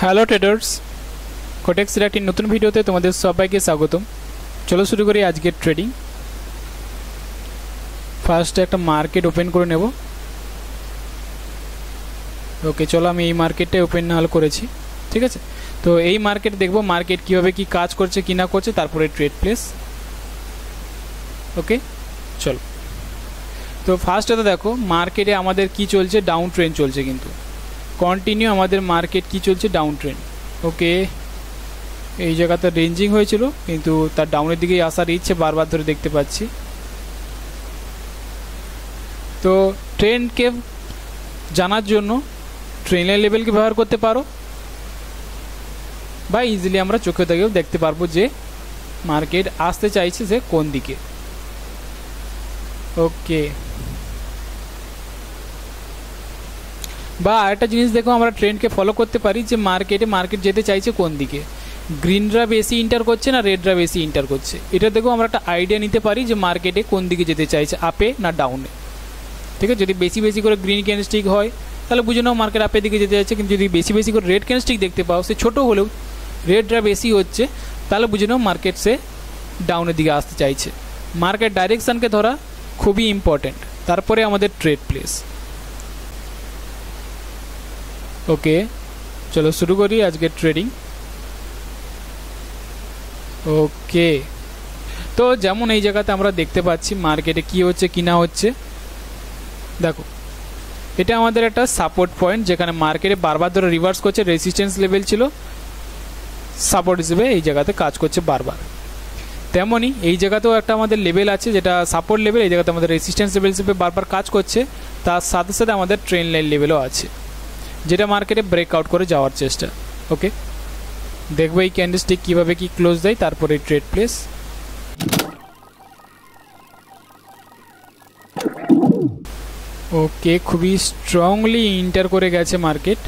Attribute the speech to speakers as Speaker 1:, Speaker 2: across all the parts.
Speaker 1: Hello traders, কোটেক্সের একটি নতুন ভিডিওতে তোমাদের সবাইকে স্বাগতম। চলো শুরু করি আজকের ট্রেডিং। ফার্স্টে একটা মার্কেট ওপেন করে নেব। ওকে, চলো আমি এই মার্কেটটা ওপেন নাল করেছি, ঠিক আছে। তো এই মার্কেট দেখব মার্কেট কীভাবে কি কাজ করছে কি না করছে, তারপরে ট্রেড প্লেস। ওকে চলো। তো ফার্স্টে তো দেখো মার্কেটে আমাদের কি চলছে, ডাউন ট্রেন্ড চলছে, কিন্তু কন্টিনিউ আমাদের মার্কেট কি চলছে, ডাউন ট্রেন্ড। ওকে, এই জায়গাতে রেঞ্জিং হয়েছিল কিন্তু তার ডাউনের দিকেই আসার ইচ্ছে বারবার ধরে দেখতে পাচ্ছি। তো ট্রেন্ডকে জানার জন্য ট্রেনের লেভেলকে ব্যবহার করতে পারো, বা ইজিলি আমরা চোখে থেকেও দেখতে পারবো যে মার্কেট আসতে চাইছে সে কোন দিকে। ওকে, বা আরেকটা জিনিস দেখো, আমরা ট্রেন্ডকে ফলো করতে পারি যে মার্কেট যেতে চাইছে কোন দিকে। গ্রিনরা বেশি ইন্টার করছে না রেডরা বেশি ইন্টার করছে, এটা দেখো আমরা একটা আইডিয়া নিতে পারি যে মার্কেটে কোন দিকে যেতে চাইছে, আপে না ডাউনে। ঠিক আছে, যদি বেশি বেশি করে গ্রিন ক্যান্ডেলস্টিক হয় তাহলে বুঝে নাও মার্কেট আপের দিকে যেতে চাইছে, কিন্তু যদি বেশি বেশি করে রেড ক্যান্ডেলস্টিক দেখতে পাও, সে ছোটো হলেও রেডরা বেশি হচ্ছে, তাহলে বুঝে নাও মার্কেট সে ডাউনের দিকে আসতে চাইছে। মার্কেট ডাইরেকশানকে ধরা খুবই ইম্পর্ট্যান্ট। তারপরে আমাদের ট্রেড প্লেস। ওকে চলো শুরু করি আজকের ট্রেডিং। ওকে, তো যেমন এই জায়গাতে আমরা দেখতে পাচ্ছি মার্কেটে কি হচ্ছে কি না হচ্ছে। দেখো এটা আমাদের একটা সাপোর্ট পয়েন্ট, যেখানে মার্কেটে বারবার ধরে রিভার্স করছে, রেজিস্ট্যান্স লেভেল ছিল, সাপোর্ট হিসেবে এই জায়গাতে কাজ করছে বারবার। তেমনই এই জায়গাতেও একটা আমাদের লেভেল আছে যেটা সাপোর্ট লেভেল, এই জায়গাতে আমাদের রেজিস্ট্যান্স লেভেল হিসেবে বারবার কাজ করছে। তার সাথে সাথে আমাদের ট্রেন্ড লাইন লেভেলও আছে, যেটা মার্কেটে ব্রেকআউট করে যাওয়ার চেষ্টা। ওকে, দেখবো এই ক্যান্ডেলস্টিক কীভাবে কি ক্লোজ দেয়, তারপরে ট্রেড প্লেস। ওকে, খুবই স্ট্রংলি ইন্টার করে গেছে মার্কেট।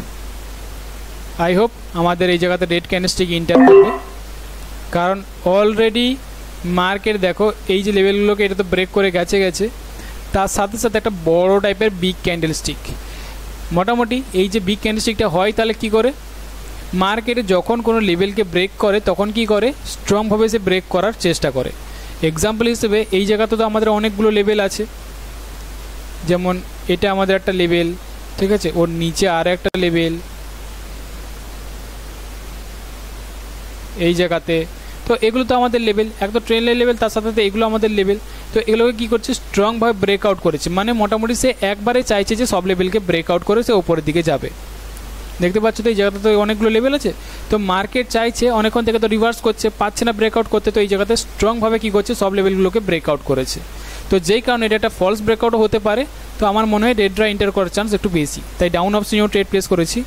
Speaker 1: আই হোপ আমাদের এই জায়গাতে রেড ক্যান্ডেলস্টিক ইন্টার করবে, কারণ অলরেডি মার্কেট দেখো এই যে লেভেলগুলোকে এটা তো ব্রেক করে গেছে, তার সাথে সাথে একটা বড় টাইপের বিগ ক্যান্ডেলস্টিক। মোটামুটি এই যে বিগ ক্যান্ডেলস্টিকটা হয় তাহলে কি করে, মার্কেটে যখন কোনো লেভেলকে ব্রেক করে তখন কি করে, স্ট্রংভাবে সে ব্রেক করার চেষ্টা করে। এক্সাম্পল হিসেবে এই জায়গাতে তো আমাদের অনেকগুলো লেভেল আছে, যেমন এটা আমাদের একটা লেভেল, ঠিক আছে, ওর নিচে আর একটা লেভেল এই জায়গাতে। তো এগুলো তো আমাদের লেভেল, এক তো ট্রেন লাইন লেভেল, তার সাথে সাথে এগুলো আমাদের লেভেল। তো এগুলোকে কী করছে, স্ট্রংভাবে ব্রেকআউট করেছে, মানে মোটামুটি সে একবারে চাইছে যে সব লেভেলকে ব্রেকআউট করে সে ওপরের দিকে যাবে। দেখতে পাচ্ছ তো এই জায়গাতে তো অনেকগুলো লেভেল আছে, তো মার্কেট চাইছে অনেকক্ষণ থেকে তো রিভার্স করছে, পাচ্ছে না ব্রেকআউট করতে, তো এই জায়গাতে স্ট্রংভাবে কী করছে, সব লেভেলগুলোকে ব্রেকআউট করেছে। তো যেই কারণে এটা একটা ফলস ব্রেকআউটও হতে পারে। তো আমার মনে হয় রেডরা এন্টার করার চান্স একটু বেশি, তাই ডাউন অপশনেও ট্রেড প্লেস করেছি।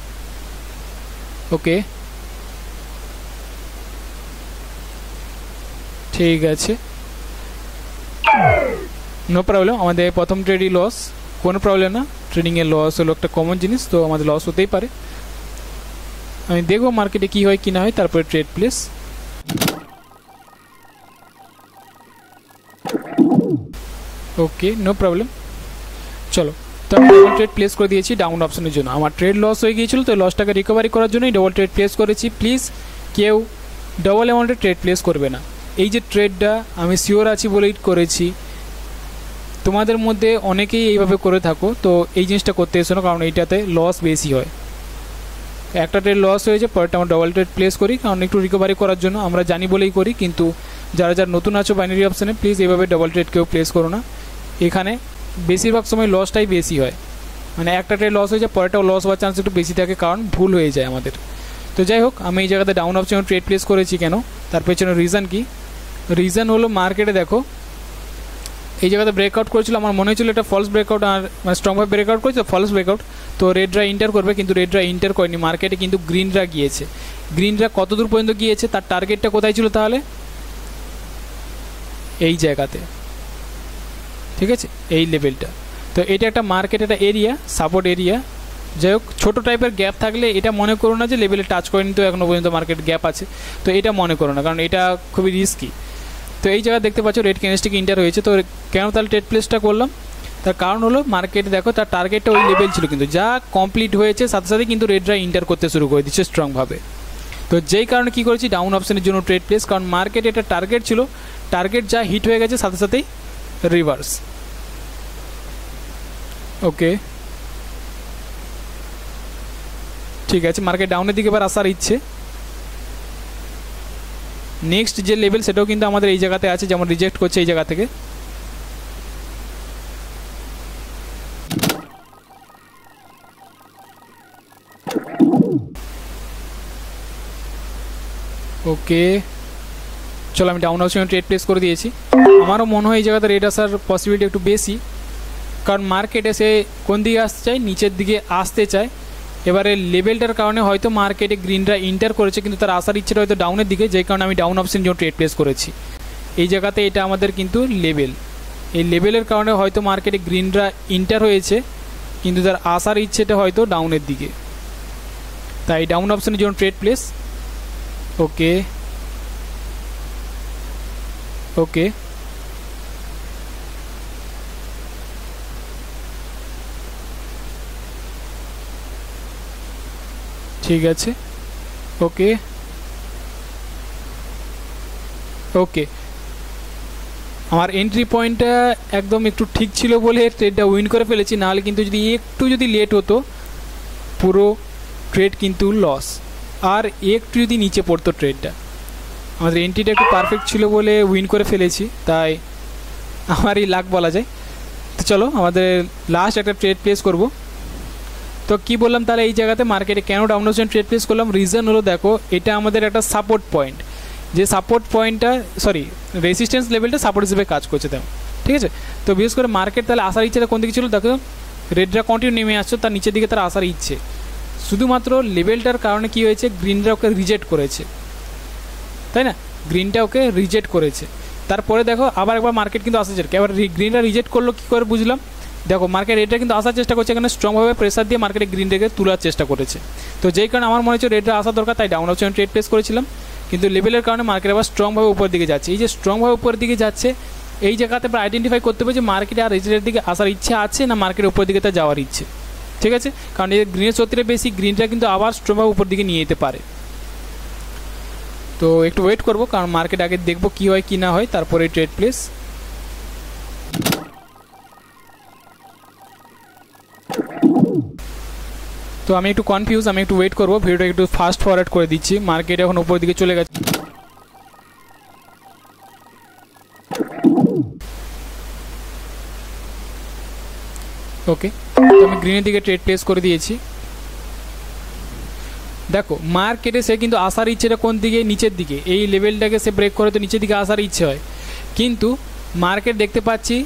Speaker 1: ওকে ঠিক আছে, নো প্রবলেম। আমাদের প্রথম ট্রেডই লস, কোনো প্রবলেম না। ট্রেডিংয়ে লস হলো একটা কমন জিনিস, তো আমাদের লস হতেই পারে। আমি দেখবো মার্কেটে কী হয় কি না হয়, তারপরে trade place. Okay no problem, চলো। তো আমি ডবল ট্রেড প্লেস করে দিয়েছি ডাউন অপশনের জন্য। আমার ট্রেড লস হয়ে গিয়েছিল, তো লসটাকে রিকভারি করার জন্যই ডবল ট্রেড প্লেস করেছি। প্লিজ কেউ ডবল অ্যামাউন্টের ট্রেড প্লেস করবে না। এই যে ট্রেডটা আমি শিওর আছি বলেই করেছি, তোমাদের মধ্যে অনেকেই এইভাবে করে থাকো, তো এই জিনিসটা করতে এসো না, কারণ এইটাতে লস বেশি হয়। একটা ট্রেড লস হয়েছে, পরেরটা আমরা ডবল ট্রেড প্লেস করি, কারণ একটু রিকভারি করার জন্য, আমরা জানি বলেই করি। কিন্তু যারা যারা নতুন আছো বাইনারি অপশানে, প্লিজ এইভাবে ডবল ট্রেড কেউ প্লেস করো না। এখানে বেশিরভাগ সময় লসটাই বেশি হয়, মানে একটা ট্রেড লস হয়ে যায়, পরেরটাও লস হওয়ার চান্স একটু বেশি থাকে, কারণ ভুল হয়ে যায় আমাদের। তো যাই হোক, আমি এই জায়গাতে ডাউন অপশনে ট্রেড প্লেস করেছি কেন, তার পেছনে রিজন কি? রিজন হলো মার্কেটে দেখো এই জায়গাতে ব্রেকআউট করেছিল, আমার মনে হয়েছিল এটা ফলস ব্রেকআউট, আর মানে স্ট্রংভাবে ব্রেকআউট করেছে, ফলস ব্রেকআউট। তো রেডরা ইন্টার করবে, কিন্তু রেডরা ইন্টার করেনি, মার্কেটে কিন্তু গ্রিনরা গিয়েছে। গ্রিনরা কত দূর পর্যন্ত গিয়েছে, তার টার্গেটটা কোথায় ছিল তাহলে, এই জায়গাতে, ঠিক আছে, এই লেভেলটা। তো এটা একটা মার্কেট, একটা এরিয়া, সাপোর্ট এরিয়া। যাই হোক, ছোটো টাইপের গ্যাপ থাকলে এটা মনে করো না যে লেভেলে টাচ করেনি, তো এখনও পর্যন্ত মার্কেট গ্যাপ আছে, তো এটা মনে করো না, কারণ এটা খুবই রিস্কি। তো এই জায়গায় দেখতে পাচ্ছ রেড ক্যান্ডেলস্টিক ইন্টার হয়েছে, তো কেন তাহলে ট্রেড প্লেসটা করলাম, তার কারণ হলো মার্কেটে দেখো তার টার্গেটটা ওই লেভেল ছিল, কিন্তু যা কমপ্লিট হয়েছে সাথে সাথে কিন্তু রেডরা ইন্টার করতে শুরু করে দিচ্ছে স্ট্রংভাবে। তো যেই কারণে কী করেছি ডাউন অপশনের জন্য ট্রেড প্লেস, কারণ মার্কেটে এটা টার্গেট ছিল, টার্গেট যা হিট হয়ে গেছে সাথে সাথেই রিভার্স। ওকে ঠিক আছে, মার্কেট ডাউনের দিকে এবার আসার ইচ্ছে। নেক্সট যে লেভেল সেটাও কিন্তু আমাদের এই জায়গাতে আছে, যেমন রিজেক্ট করছে এই জায়গা থেকে। ওকে চলো আমি ডাউন অপশনে ট্রেড প্লেস করে দিয়েছি। আমারও মনে হয় এই জায়গাতে রেড আসার পসিবিলিটি একটু বেশি, কারণ মার্কেটে সে কোন দিকে আসতে চায়, নিচের দিকে আসতে চায়। এবারে লেভেলটার কারণে হয়তো মার্কেটে গ্রিনরা ইন্টার করেছে, কিন্তু তার আসার ইচ্ছেটা হয়তো ডাউনের দিকে, যেই কারণে আমি ডাউন অপশন জন্য ট্রেড প্লেস করেছি। এই জায়গাতে এটা আমাদের কিন্তু লেভেল, এই লেভেলের কারণে হয়তো মার্কেটে গ্রিনরা ইন্টার হয়েছে, কিন্তু তার আসার ইচ্ছেটা হয়তো ডাউনের দিকে, তাই ডাউন অপশনের জন্য ট্রেড প্লেস। ওকে ওকে ঠিক আছে। ওকে ওকে আমার এন্ট্রি পয়েন্টটা একদম একটু ঠিক ছিল বলে ট্রেডটা উইন করে ফেলেছি, নাহলে কিন্তু যদি লেট হতো পুরো ট্রেড কিন্তু লস, আর একটু যদি নিচে পড়তো ট্রেডটা। আমাদের এন্ট্রিটা একটু পারফেক্ট ছিল বলে উইন করে ফেলেছি, তাই আমারই লাক বলা যায়। তো চলো আমাদের লাস্ট একটা ট্রেড প্লেস করব। তো কি বললাম তাহলে এই জায়গাতে মার্কেটে কেন ডাউন অপশন ট্রেড প্লেস করলাম, রিজন হলো দেখো এটা আমাদের একটা সাপোর্ট পয়েন্ট, যে সাপোর্ট পয়েন্টটা রেজিস্ট্যান্স লেভেলটা সাপোর্ট হিসেবে কাজ করছে তেমন, ঠিক আছে। তো বিশেষ করে মার্কেট তাহলে আসার ইচ্ছেটা কোন দিকে ছিল, দেখো রেডরা কন্টিনিউ নেমে আসছে, তার নিচের দিকে তার আসার ইচ্ছে, শুধুমাত্র লেভেলটার কারণে কি হয়েছে গ্রিনরা ওকে রিজেক্ট করেছে, তাই না, গ্রিনটা ওকে রিজেক্ট করেছে। তারপরে দেখো আবার একবার মার্কেট কিন্তু আসা যাচ্ছে, এবার গ্রিনরা রিজেক্ট করলো কী করে বুঝলাম, দেখো মার্কেট এটা কিন্তু আসার চেষ্টা করছে, এখানে স্ট্রংভাবে প্রেসার দিয়ে মার্কেটে গ্রিনটাকে তোলার চেষ্টা করেছে। তো যেই কারণে আমার মনে হচ্ছে রেডরা আসা দরকার, তাই ডাউন অপশন ট্রেড প্লেস করেছিলাম, কিন্তু লেভেলের কারণে মার্কেট আবার স্ট্রংভাবে উপরের দিকে যাচ্ছে। এই যে স্ট্রংভাবে উপরের দিকে যাচ্ছে, এই জায়গাতে আমরা আইডেন্টিফাই করতে হবে যে মার্কেটে আর রেজের দিকে আসার ইচ্ছে আছে না মার্কেটের উপরের দিকে তার যাওয়ার ইচ্ছে, ঠিক আছে। কারণ এই গ্রিনের সত্যিটা বেশি, গ্রিনটা কিন্তু আবার স্ট্রংভাবে উপর দিকে নিয়ে যেতে পারে। তো একটু ওয়েট করবো, কারণ মার্কেট আগে দেখবো কী হয় কি না হয়, তারপরে ট্রেড প্লেস। তো আমি একটু কনফিউজ, আমি একটু ওয়েট করবো, ভিডিওটা একটু ফাস্ট ফরওয়ার্ড করে দিচ্ছি। মার্কেট এখন উপর দিকে চলে গেছে, ওকে। তো আমি গ্রিনের দিকে ট্রেড প্লেস করে দিয়েছি। দেখো মার্কেটে সে কিন্তু আসার ইচ্ছেটা কোন দিকে, নিচের দিকে, এই লেভেলটাকে সে ব্রেক করে তো নিচের দিকে আসার ইচ্ছে হয়, কিন্তু মার্কেট দেখতে পাচ্ছি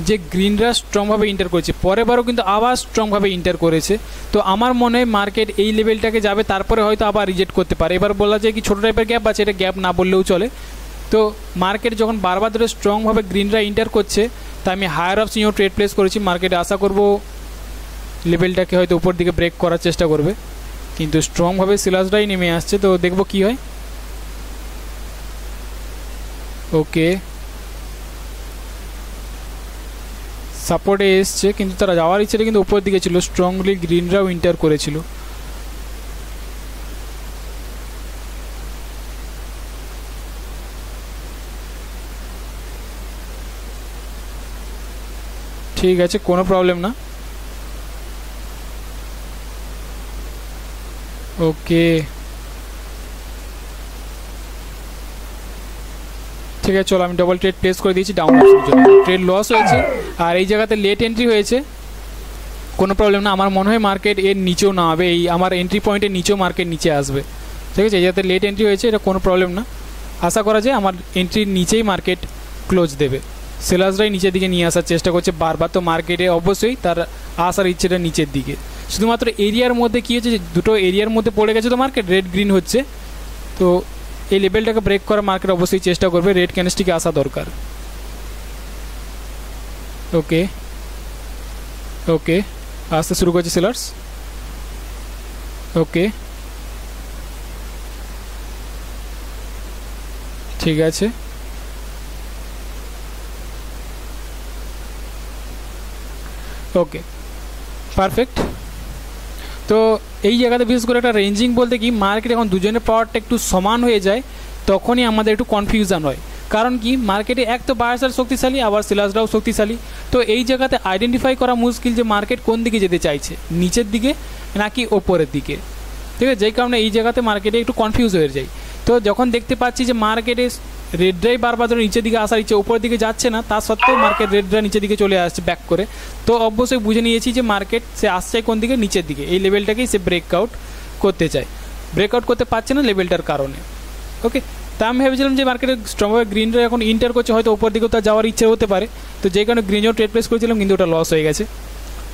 Speaker 1: যে গ্রিনরা স্ট্রংভাবে ইন্টার করেছে, পরের বারও কিন্তু আবার স্ট্রংভাবে ইন্টার করেছে। তো আমার মনে হয় মার্কেট এই লেভেলটাকে যাবে, তারপরে হয়তো আবার রিজেক্ট করতে পারে। এবার বলা যায় কি ছোটো টাইপের গ্যাপ আছে, এটা গ্যাপ না বললেও চলে। তো মার্কেট যখন বারবার ধরে স্ট্রংভাবে গ্রিনরা ইন্টার করছে, তাই আমি হায়ার অপশনেও ট্রেড প্লেস করেছি। মার্কেটে আশা করব লেভেলটাকে হয়তো উপর দিকে ব্রেক করার চেষ্টা করবে, কিন্তু স্ট্রংভাবে সিলার্সরাই নেমে আসছে, তো দেখব কি হয়। ওকে সাপোর্টে এসছে, কিন্তু তারা যাওয়ার ইচ্ছেটা কিন্তু উপর দিকে ছিল, স্ট্রংলি গ্রিনরাও ইন্টার করেছিল। ঠিক আছে, কোনো প্রবলেম না। ওকে ঠিক আছে, চলো আমি ডবল ট্রেড প্লেস করে দিয়েছি ডাউন অপশনের জন্য। ট্রেড লস হয়েছে, আর এই জায়গাতে লেট এন্ট্রি হয়েছে, কোনো প্রবলেম না। আমার মনে হয় মার্কেট এর নিচেও না হবে, এই আমার এন্ট্রি পয়েন্টের নিচেও মার্কেট নিচে আসবে, ঠিক আছে। এই জায়গাতে লেট এন্ট্রি হয়েছে, এটা কোনো প্রবলেম না। আশা করা যায় আমার এন্ট্রির নিচেই মার্কেট ক্লোজ দেবে। সেলার্সরাই নিচের দিকে নিয়ে আসার চেষ্টা করছে বারবার, তো মার্কেটে অবশ্যই তার আসার ইচ্ছেটা নিচের দিকে। শুধুমাত্র এরিয়ার মধ্যে কী হচ্ছে, দুটো এরিয়ার মধ্যে পড়ে গেছে তো মার্কেট, রেড গ্রিন হচ্ছে, তো এই লেভেলটাকে ব্রেক করা মার্কেট অবশ্যই চেষ্টা করবে, রেড ক্যান্ডেলস্টিকে আসা দরকার। ওকে ওকে আসতে শুরু করছে সেলার্স। ওকে ঠিক আছে, ওকে, পারফেক্ট। তো এই জায়গাতে বিশেষ করে একটা রেঞ্জিং বলতে কি, মার্কেট এখন দুজনের পাওয়ারটা একটু সমান হয়ে যায়, তখনই আমাদের একটু কনফিউশন হয়। কারণ কি, মার্কেটে এক তো বায়ার্সরা শক্তিশালী, আবার সেলার্সরাও শক্তিশালী। তো এই জায়গাতে আইডেন্টিফাই করা মুশকিল যে মার্কেট কোন দিকে যেতে চাইছে, নিচের দিকে নাকি ওপরের দিকে, ঠিক আছে। যেই কারণে এই জায়গাতে মার্কেটে একটু কনফিউজ হয়ে যায়। তো যখন দেখতে পাচ্ছি যে মার্কেটে রেড ড্রাই বারবার ধরে নিচের দিকে আসার ইচ্ছে, উপরের দিকে যাচ্ছে না, তা সত্ত্বেও মার্কেট রেড ড্রাই নিচের দিকে চলে আসছে ব্যাক করে, তো অবশ্যই বুঝে নিয়েছি যে মার্কেট সে আসছে কোন দিকে, নিচের দিকে। এই লেভেলটাকেই সে ব্রেকআউট করতে চায়, ব্রেকআউট করতে পারছে না লেভেলটার কারণে। ওকে, তা আমি ভেবেছিলাম যে মার্কেটে স্ট্রংভাবে গ্রিন ড্রাই এখন ইন্টার করছে, হয়তো উপর দিকেও তার যাওয়ার ইচ্ছে হতে পারে, তো যেই কারণে গ্রিনও ট্রেড প্লেস করেছিলাম, কিন্তু ওটা লস হয়ে গেছে।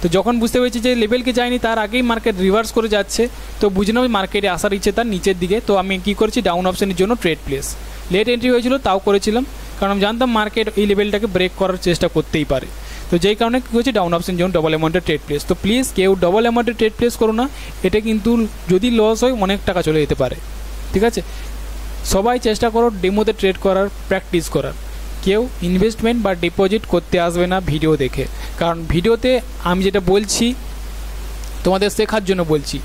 Speaker 1: তো যখন বুঝতে পেরেছি যে লেভেলকে যায়নি, তার আগেই মার্কেট রিভার্স করে যাচ্ছে, তো বুঝে নেব মার্কেটে আসার ইচ্ছে তার নিচের দিকে। তো আমি কী করেছি, ডাউন অপশনের জন্য ট্রেড প্লেস, লেট এন্ট্রি হয়েছিল তাও করেছিলাম, কারণ আমি জানতাম মার্কেট এই লেভেলটাকে ব্রেক করার চেষ্টা করতেই পারে। তো যেই কারণে কী হচ্ছে, ডাউন অপশন জন্য ডবল অ্যামাউন্টের ট্রেড প্লেস। তো প্লিজ কেউ ডবল অ্যামাউন্টের ট্রেড প্লেস করো না, এটা কিন্তু যদি লস হয় অনেক টাকা চলে যেতে পারে, ঠিক আছে। সবাই চেষ্টা করো ডেমোতে ট্রেড করার, প্র্যাকটিস করার। কেউ ইনভেস্টমেন্ট বা ডিপোজিট করতে আসবে না ভিডিও দেখে, কারণ ভিডিওতে আমি যেটা বলছি তোমাদের শেখার জন্য বলছি,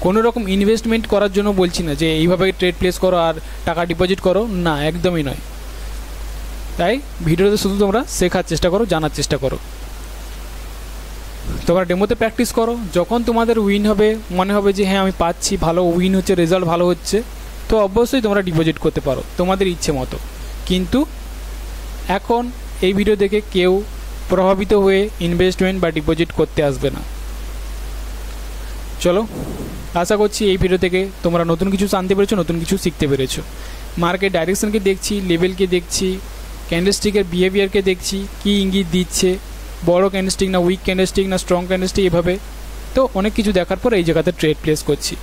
Speaker 1: কোনো রকম ইনভেস্টমেন্ট করার জন্য বলছি না যে এইভাবে ট্রেড প্লেস করো আর টাকা ডিপোজিট করো, না, একদমই নয়। তাই ভিডিওতে শুধু তোমরা শেখার চেষ্টা করো, জানার চেষ্টা করো। তোমরা ডেমোতে প্র্যাকটিস করো, যখন তোমাদের উইন হবে, মনে হবে যে হ্যাঁ আমি পাচ্ছি, ভালো উইন হচ্ছে, রেজাল্ট ভালো হচ্ছে, তো অবশ্যই তোমরা ডিপোজিট করতে পারো তোমাদের ইচ্ছে মতো। কিন্তু এখন এই ভিডিও দেখে কেউ প্রভাবিত হয়ে ইনভেস্টমেন্ট বা ডিপোজিট করতে আসবে না। চলো, আশা করছি এই ভিডিও থেকে তোমরা নতুন কিছু জানতে পেরেছো, নতুন কিছু শিখতে পেরেছো। মার্কেট ডাইরেকশনকে দেখছি, লেভেলকে দেখছি, ক্যান্ডেলস্টিকের বিহেভিয়ারকে দেখছি, কী ইঙ্গিত দিচ্ছে, বড় ক্যান্ডেলস্টিক না উইক ক্যান্ডেলস্টিক না স্ট্রং ক্যান্ডেলস্টিক, এভাবে তো অনেক কিছু দেখার পর এই জায়গাতে ট্রেড প্লেস করছি।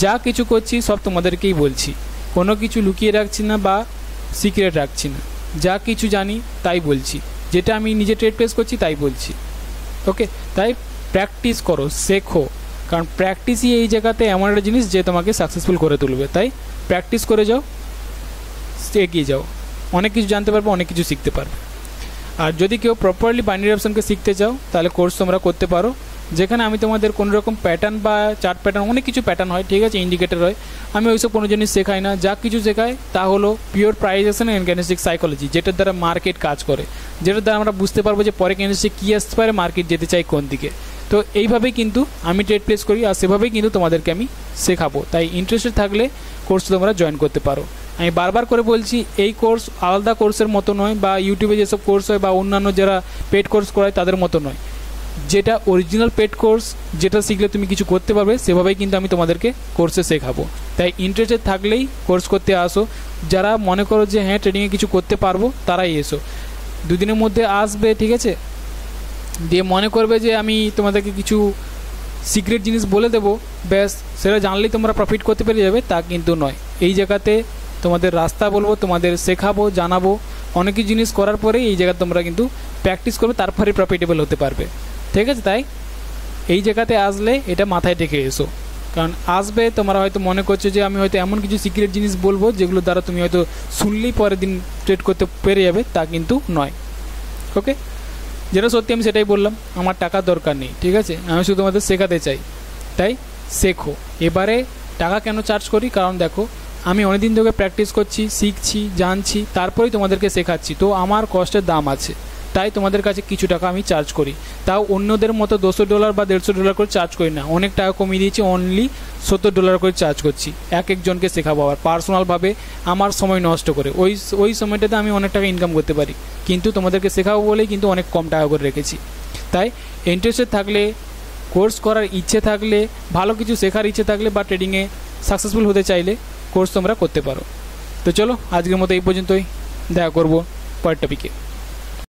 Speaker 1: যা কিছু করছি সব তোমাদেরকেই বলছি, কোনো কিছু লুকিয়ে রাখছি না বা সিক্রেট রাখছি না, যা কিছু জানি তাই বলছি, যেটা আমি নিজে ট্রেড প্লেস করছি তাই বলছি। ওকে, তাই প্র্যাকটিস করো, শেখো, কারণ প্র্যাকটিসই এই জায়গাতে এমন একটা জিনিস যে তোমাকে সাকসেসফুল করে তুলবে। তাই প্র্যাকটিস করে যাও, এগিয়ে যাও, অনেক কিছু জানতে পারবে, অনেক কিছু শিখতে পারবে। আর যদি কেউ প্রপারলি বাইনারি অপশনকে শিখতে চাও, তাহলে কোর্স তোমরা করতে পারো, যেখানে আমি তোমাদের কোনো রকম প্যাটার্ন বা চার্ট প্যাটার্ন, অনেক কিছু প্যাটার্ন হয়, ঠিক আছে, ইন্ডিকেটর হয়, আমি ওইসব কোনো জিনিস শেখাই না। যা কিছু শেখাই তা হলো পিওর প্রাইজেশন অ্যান্ড ক্যান্ডেলস্টিক সাইকোলজি, যেটার দ্বারা মার্কেট কাজ করে, যেটার দ্বারা আমরা বুঝতে পারবো যে পরে ক্যান্ডেলস্টিক কী আসতে পারে, মার্কেট যেতে চাই কোন দিকে। তো এইভাবেই কিন্তু আমি ট্রেড প্লেস করি, আর সেভাবেই কিন্তু তোমাদেরকে আমি শেখাবো। তাই ইন্টারেস্টেড থাকলে কোর্স তোমরা জয়েন করতে পারো। আমি বারবার করে বলছি, এই কোর্স আলাদা কোর্সের মতো নয়, বা ইউটিউবে যেসব কোর্স হয় বা অন্যান্য যারা পেড কোর্স করায় তাদের মতো নয়। যেটা অরিজিনাল পেড কোর্স, যেটা শিখলে তুমি কিছু করতে পারবে, সেভাবেই কিন্তু আমি তোমাদেরকে কোর্সে শেখাবো। তাই ইন্টারেস্টেড থাকলেই কোর্স করতে আসো। যারা মনে করো যে হ্যাঁ ট্রেডিংয়ে কিছু করতে পারবো, তারাই এসো। দুদিনের মধ্যে আসবে, ঠিক আছে, দিয়ে মনে করবে যে আমি তোমাদেরকে কিছু সিক্রেট জিনিস বলে দেবো, ব্যাস সেটা জানলেই তোমরা প্রফিট করতে পেরে যাবে, তা কিন্তু নয়। এই জায়গাতে তোমাদের রাস্তা বলবো, তোমাদের শেখাবো, জানাবো, অনেক কিছু জিনিস করার পরে এই জায়গায় তোমরা কিন্তু প্র্যাকটিস করবে, তারপরে প্রফিটেবল হতে পারবে, ঠিক আছে। তাই এই জায়গাতে আসলে এটা মাথায় রেখে এসো, কারণ আসবে তোমরা হয়তো মনে করছো যে আমি হয়তো এমন কিছু সিক্রেট জিনিস বলবো যেগুলো দ্বারা তুমি হয়তো শুনলেই পরের দিন ট্রেড করতে পেরে যাবে, তা কিন্তু নয়। ওকে, যেটা সত্যি আমি সেটাই বললাম, আমার টাকার দরকার নেই, ঠিক আছে, আমি শুধু তোমাদের শেখাতে চাই। তাই শেখো। এবারে টাকা কেন চার্জ করি, কারণ দেখো আমি অনেকদিন ধরে প্র্যাকটিস করছি, শিখছি, জানছি, তারপরেই তোমাদেরকে শেখাচ্ছি, তো আমার কষ্টের দাম আছে, তাই তোমাদের কাছে কিছু টাকা আমি চার্জ করি। তাও অন্যদের মতো $200 বা $150 করে চার্জ করি না, অনেক টাকা কমিয়ে দিয়েছি, অনলি $70 করে চার্জ করছি এক একজনকে শেখাবো, আবার পার্সোনালভাবে আমার সময় নষ্ট করে। ওই সময়টাতে আমি অনেক টাকা ইনকাম করতে পারি, কিন্তু তোমাদেরকে শেখাবো বলেই কিন্তু অনেক কম টাকা করে রেখেছি। তাই ইন্টারেস্টেড থাকলে, কোর্স করার ইচ্ছে থাকলে, ভালো কিছু শেখার ইচ্ছে থাকলে বা ট্রেডিংয়ে সাকসেসফুল হতে চাইলে কোর্স তোমরা করতে পারো। তো চলো আজকের মতো এই পর্যন্তই, দেখা করবো পরের টপিকে।